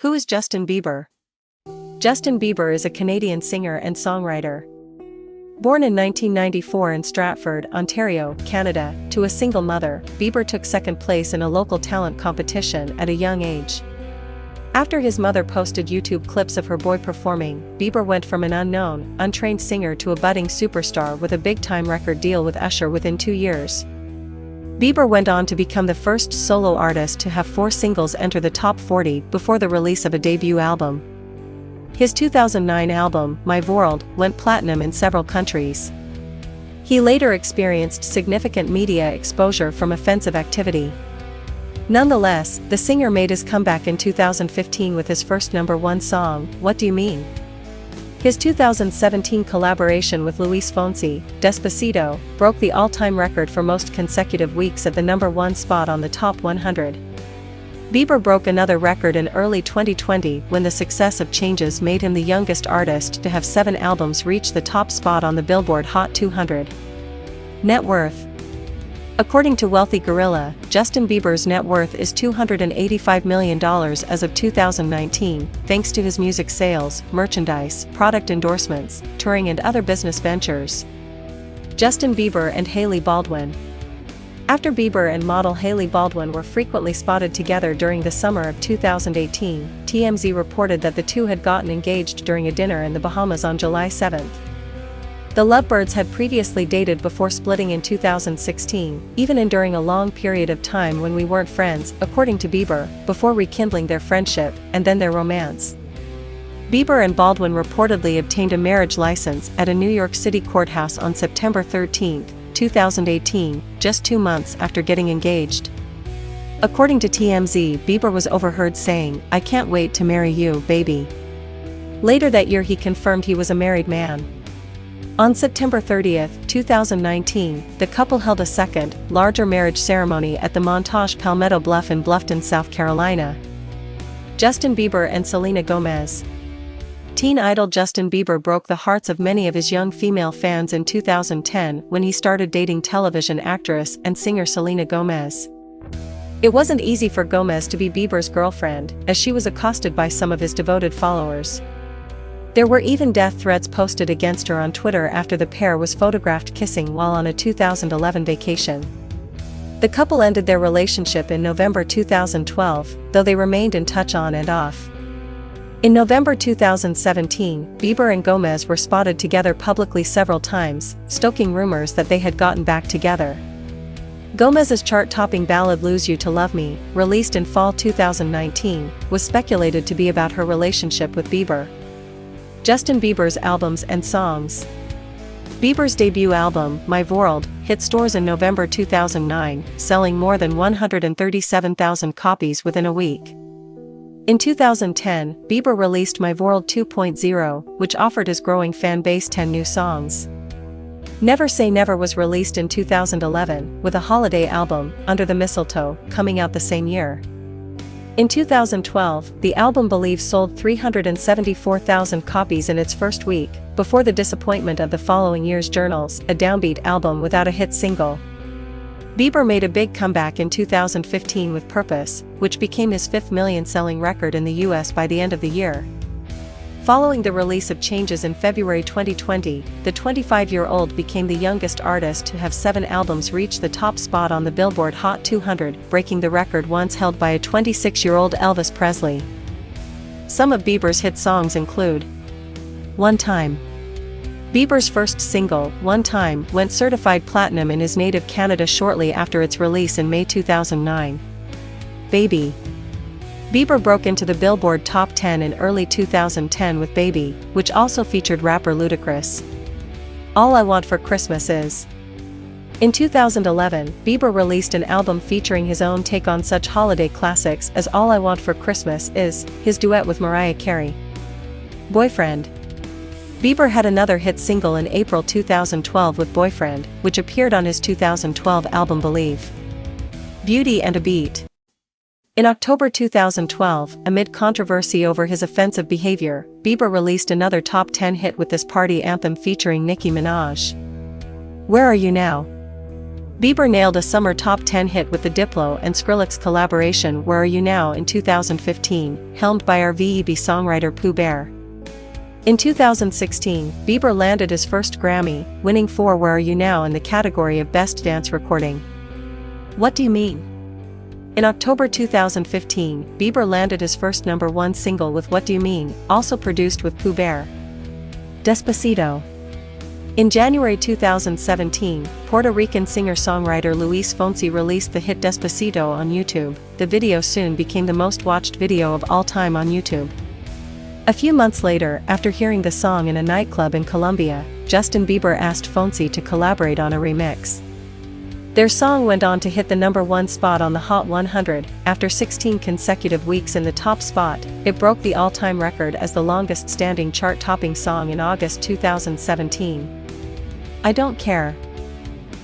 Who is Justin Bieber? Justin Bieber is a Canadian singer and songwriter. Born in 1994 in Stratford, Ontario, Canada, to a single mother, Bieber took second place in a local talent competition at a young age. After his mother posted YouTube clips of her boy performing, Bieber went from an unknown, untrained singer to a budding superstar with a big-time record deal with Usher within 2 years. Bieber went on to become the first solo artist to have 4 singles enter the top 40 before the release of a debut album. His 2009 album, My World, went platinum in several countries. He later experienced significant media exposure from offensive activity. Nonetheless, the singer made his comeback in 2015 with his first #1 song, What Do You Mean? His 2017 collaboration with Luis Fonsi, Despacito, broke the all-time record for most consecutive weeks at the #1 spot on the Top 100. Bieber broke another record in early 2020 when the success of Changes made him the youngest artist to have 7 albums reach the top spot on the Billboard Hot 200. Net worth. According to Wealthy Gorilla, Justin Bieber's net worth is $285 million as of 2019, thanks to his music sales, merchandise, product endorsements, touring and other business ventures. Justin Bieber and Hailey Baldwin. After Bieber and model Hailey Baldwin were frequently spotted together during the summer of 2018, TMZ reported that the two had gotten engaged during a dinner in the Bahamas on July 7. The lovebirds had previously dated before splitting in 2016, even enduring a long period of time when we weren't friends, according to Bieber, before rekindling their friendship, and then their romance. Bieber and Baldwin reportedly obtained a marriage license at a New York City courthouse on September 13, 2018, just 2 months after getting engaged. According to TMZ, Bieber was overheard saying, "I can't wait to marry you, baby." Later that year he confirmed he was a married man. On September 30, 2019, the couple held a second, larger marriage ceremony at the Montage Palmetto Bluff in Bluffton, South Carolina. Justin Bieber and Selena Gomez. Teen idol Justin Bieber broke the hearts of many of his young female fans in 2010 when he started dating television actress and singer Selena Gomez. It wasn't easy for Gomez to be Bieber's girlfriend, as she was accosted by some of his devoted followers. There were even death threats posted against her on Twitter after the pair was photographed kissing while on a 2011 vacation. The couple ended their relationship in November 2012, though they remained in touch on and off. In November 2017, Bieber and Gomez were spotted together publicly several times, stoking rumors that they had gotten back together. Gomez's chart-topping ballad Lose You to Love Me, released in fall 2019, was speculated to be about her relationship with Bieber. Justin Bieber's albums and songs. Bieber's debut album, My World, hit stores in November 2009, selling more than 137,000 copies within a week. In 2010, Bieber released My World 2.0, which offered his growing fan base 10 new songs. Never Say Never was released in 2011, with a holiday album, Under the Mistletoe, coming out the same year. In 2012, the album Believe sold 374,000 copies in its first week, before the disappointment of the following year's Journals, a downbeat album without a hit single. Bieber made a big comeback in 2015 with Purpose, which became his 5th million-selling record in the US by the end of the year. Following the release of Changes in February 2020, the 25-year-old became the youngest artist to have 7 albums reach the top spot on the Billboard Hot 200, breaking the record once held by a 26-year-old Elvis Presley. Some of Bieber's hit songs include One Time. Bieber's first single, One Time, went certified platinum in his native Canada shortly after its release in May 2009. Baby. Bieber broke into the Billboard Top 10 in early 2010 with Baby, which also featured rapper Ludacris. All I Want for Christmas Is. In 2011, Bieber released an album featuring his own take on such holiday classics as All I Want for Christmas Is, his duet with Mariah Carey. Boyfriend. Bieber had another hit single in April 2012 with Boyfriend, which appeared on his 2012 album Believe. Beauty and a Beat. In October 2012, amid controversy over his offensive behavior, Bieber released another top 10 hit with this party anthem featuring Nicki Minaj. Where Are You Now? Bieber nailed a summer top 10 hit with the Diplo and Skrillex collaboration Where Are You Now in 2015, helmed by R&B songwriter Pooh Bear. In 2016, Bieber landed his first Grammy, winning for Where Are You Now in the category of Best Dance Recording. What do you mean? In October 2015, Bieber landed his first #1 single with What Do You Mean, also produced with Pooh Bear. Despacito. In January 2017, Puerto Rican singer-songwriter Luis Fonsi released the hit Despacito on YouTube. The video soon became the most watched video of all time on YouTube. A few months later, after hearing the song in a nightclub in Colombia, Justin Bieber asked Fonsi to collaborate on a remix. Their song went on to hit the #1 spot on the Hot 100. After 16 consecutive weeks in the top spot, it broke the all-time record as the longest-standing chart-topping song in August 2017. I Don't Care.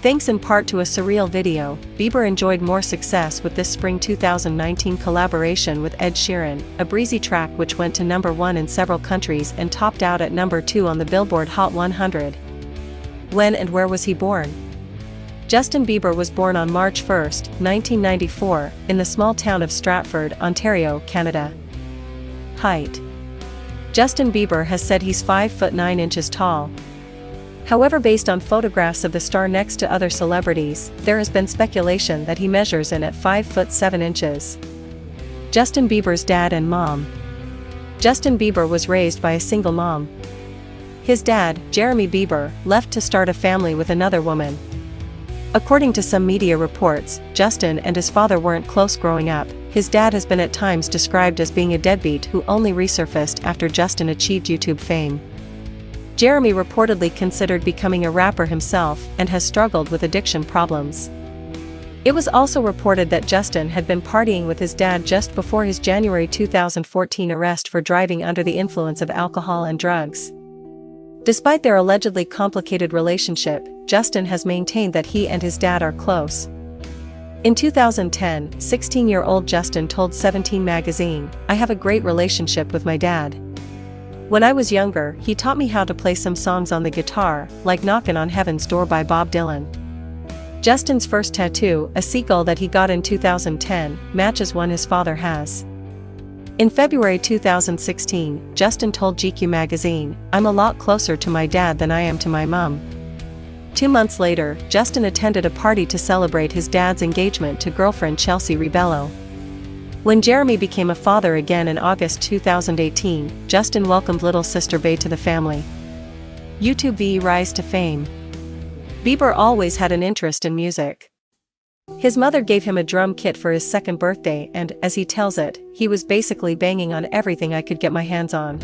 Thanks in part to a surreal video, Bieber enjoyed more success with this spring 2019 collaboration with Ed Sheeran, a breezy track which went to #1 in several countries and topped out at #2 on the Billboard Hot 100. When and where was he born? Justin Bieber was born on March 1, 1994, in the small town of Stratford, Ontario, Canada. Height. Justin Bieber has said he's 5 foot 9 inches tall. However, based on photographs of the star next to other celebrities, there has been speculation that he measures in at 5 foot 7 inches. Justin Bieber's dad and mom. Justin Bieber was raised by a single mom. His dad, Jeremy Bieber, left to start a family with another woman. According to some media reports, Justin and his father weren't close growing up. His dad has been at times described as being a deadbeat who only resurfaced after Justin achieved YouTube fame. Jeremy reportedly considered becoming a rapper himself and has struggled with addiction problems. It was also reported that Justin had been partying with his dad just before his January 2014 arrest for driving under the influence of alcohol and drugs. Despite their allegedly complicated relationship, Justin has maintained that he and his dad are close. In 2010, 16-year-old Justin told 17 magazine, "I have a great relationship with my dad. When I was younger, he taught me how to play some songs on the guitar, like Knockin' on Heaven's Door by Bob Dylan." Justin's first tattoo, a seagull that he got in 2010, matches one his father has. In February 2016, Justin told GQ magazine, "I'm a lot closer to my dad than I am to my mom." 2 months later, Justin attended a party to celebrate his dad's engagement to girlfriend Chelsea Rebello. When Jeremy became a father again in August 2018, Justin welcomed little sister Bey to the family. YouTube v rise to fame. Bieber always had an interest in music. His mother gave him a drum kit for his 2nd birthday and, as he tells it, he was basically banging on everything I could get my hands on.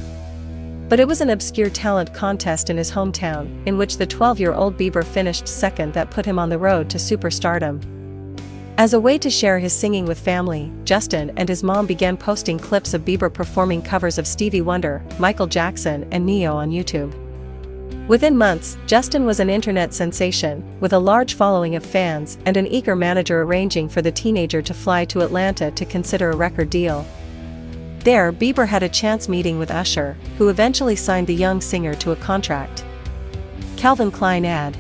But it was an obscure talent contest in his hometown, in which the 12-year-old Bieber finished second that put him on the road to superstardom. As a way to share his singing with family, Justin and his mom began posting clips of Bieber performing covers of Stevie Wonder, Michael Jackson and Neo on YouTube. Within months, Justin was an internet sensation, with a large following of fans and an eager manager arranging for the teenager to fly to Atlanta to consider a record deal. There, Bieber had a chance meeting with Usher, who eventually signed the young singer to a contract. Calvin Klein ad.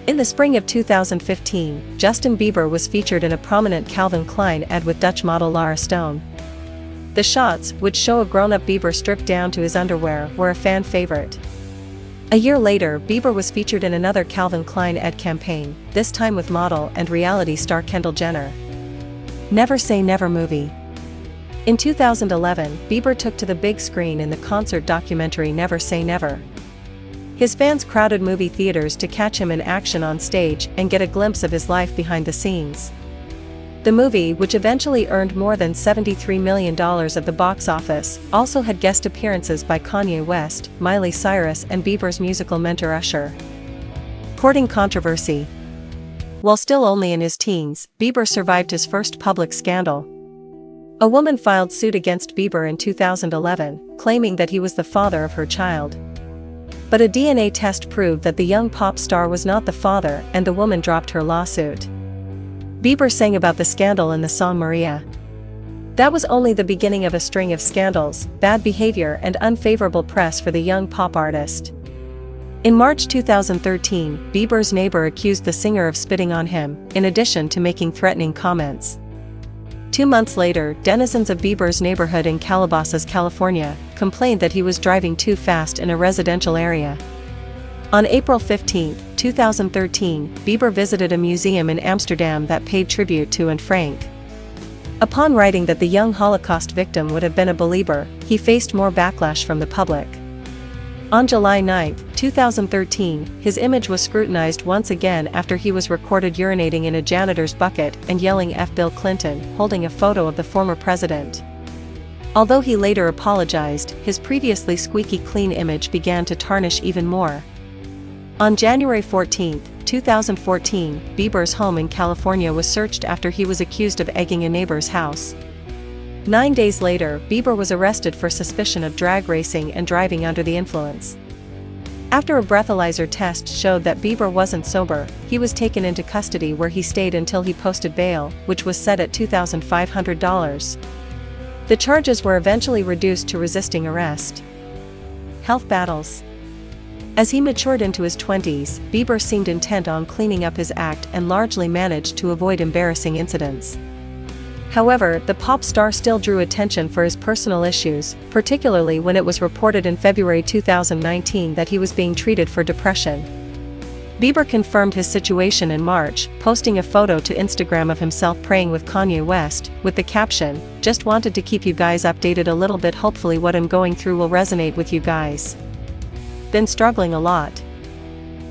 In the spring of 2015, Justin Bieber was featured in a prominent Calvin Klein ad with Dutch model Lara Stone. The shots, which show a grown-up Bieber stripped down to his underwear, were a fan favorite. A year later, Bieber was featured in another Calvin Klein ad campaign, this time with model and reality star Kendall Jenner. Never Say Never movie. In 2011, Bieber took to the big screen in the concert documentary Never Say Never. His fans crowded movie theaters to catch him in action on stage and get a glimpse of his life behind the scenes. The movie, which eventually earned more than $73 million at the box office, also had guest appearances by Kanye West, Miley Cyrus and Bieber's musical mentor Usher. Courting controversy. While still only in his teens, Bieber survived his first public scandal. A woman filed suit against Bieber in 2011, claiming that he was the father of her child. But a DNA test proved that the young pop star was not the father, and the woman dropped her lawsuit. Bieber sang about the scandal in the song Maria. That was only the beginning of a string of scandals, bad behavior and unfavorable press for the young pop artist. In March 2013, Bieber's neighbor accused the singer of spitting on him, in addition to making threatening comments. 2 months later, denizens of Bieber's neighborhood in Calabasas, California, complained that he was driving too fast in a residential area. On April 15, 2013, Bieber visited a museum in Amsterdam that paid tribute to Anne Frank. Upon writing that the young Holocaust victim would have been a believer, he faced more backlash from the public. On July 9, 2013, his image was scrutinized once again after he was recorded urinating in a janitor's bucket and yelling "F Bill Clinton," holding a photo of the former president. Although he later apologized, his previously squeaky clean image began to tarnish even more. On January 14, 2014, Bieber's home in California was searched after he was accused of egging a neighbor's house. 9 days later, Bieber was arrested for suspicion of drag racing and driving under the influence. After a breathalyzer test showed that Bieber wasn't sober, he was taken into custody where he stayed until he posted bail, which was set at $2,500. The charges were eventually reduced to resisting arrest. Health battles. As he matured into his 20s, Bieber seemed intent on cleaning up his act and largely managed to avoid embarrassing incidents. However, the pop star still drew attention for his personal issues, particularly when it was reported in February 2019 that he was being treated for depression. Bieber confirmed his situation in March, posting a photo to Instagram of himself praying with Kanye West, with the caption, "Just wanted to keep you guys updated a little bit, hopefully what I'm going through will resonate with you guys. Been struggling a lot.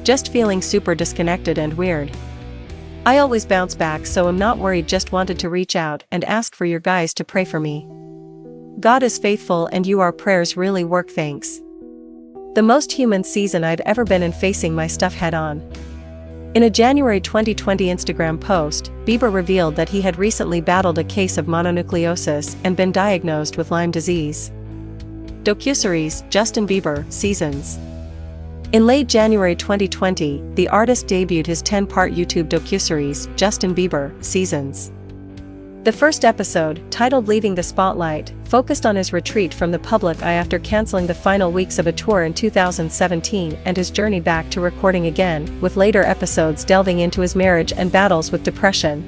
Just feeling super disconnected and weird. I always bounce back, so I'm not worried, just wanted to reach out and ask for your guys to pray for me. God is faithful and our prayers really work, thanks. The most human season I've ever been in, facing my stuff head on." In a January 2020 Instagram post, Bieber revealed that he had recently battled a case of mononucleosis and been diagnosed with Lyme disease. Docuseries, Justin Bieber, Seasons. In late January 2020, the artist debuted his 10-part YouTube docuseries, Justin Bieber, Seasons. The first episode, titled Leaving the Spotlight, focused on his retreat from the public eye after canceling the final weeks of a tour in 2017 and his journey back to recording again, with later episodes delving into his marriage and battles with depression.